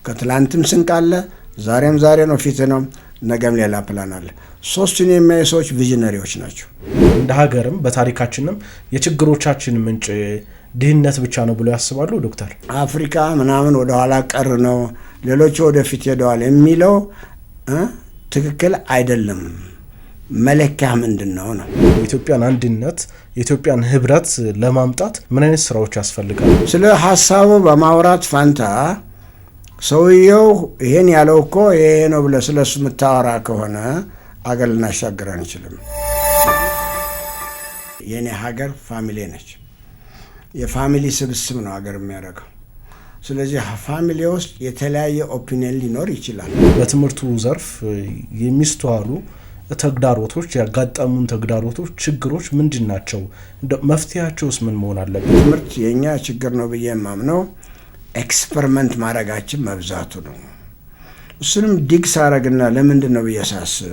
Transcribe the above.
ከትላንትም ስንቅ አለ፣ ዛሬም ዛሬ ነው፣ ፊት ነው፣ ነገም ሌላ ፕላን አለ። ሶስቱን የሚያዩ ሰዎች ቪዥነሪዎች ናቸው። እንደ ሀገርም በታሪካችንም የችግሮቻችን ምንጭ ድህነት ብቻ ነው ብሎ ያስባሉ ዶክተር? አፍሪካ ምናምን ወደ ኋላ ቀር ነው፣ ሌሎቹ ወደፊት ሄደዋል የሚለው ትክክል አይደለም። መለኪያ ምንድነው ነው? የኢትዮጵያን አንድነት የኢትዮጵያን ህብረት ለማምጣት ምን አይነት ስራዎች ያስፈልጋሉ? ስለ ሐሳቡ በማውራት ፋንታ ሰውየው ይሄን ያለው እኮ ይሄ ነው ብለ ስለሱ መታወራ ከሆነ አገር ልናሻገር አንችልም። የኔ ሀገር ፋሚሊ ነች። የፋሚሊ ስብስብ ነው ሀገር የሚያደርገው። ስለዚህ ፋሚሊ ውስጥ የተለያየ ኦፒኒየን ሊኖር ይችላል። በትምህርቱ ዘርፍ የሚስተዋሉ ተግዳሮቶች ያጋጠሙን ተግዳሮቶች ችግሮች ምንድናቸው? መፍትሄያቸውስ ምን መሆን አለበት? ትምህርት የኛ ችግር ነው ብዬ የማምነው ኤክስፐሪመንት ማድረጋችን መብዛቱ ነው። እሱንም ዲግስ አረግና ለምንድን ነው ብዬ ሳስብ